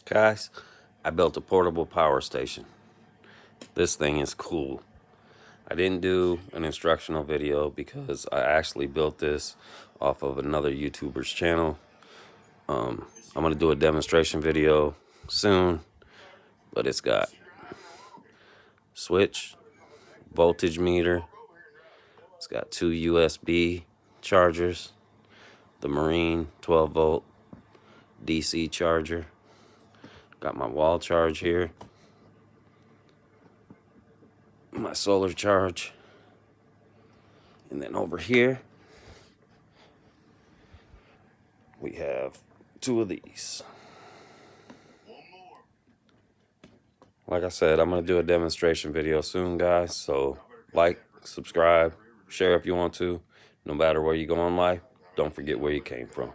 Guys, I built a portable power station. This thing is cool. I didn't do an instructional video because I actually built this off of another YouTuber's channel. I'm going to do a demonstration video soon, but it's got switch, voltage meter, it's got 2 USB chargers, the Marine 12 volt DC charger, got my wall charge here, my solar charge, and then over here we have 2 of these. Like I said, I'm going to do a demonstration video soon, guys, so like, subscribe, share if you want to. No matter where you go in life, don't forget where you came from.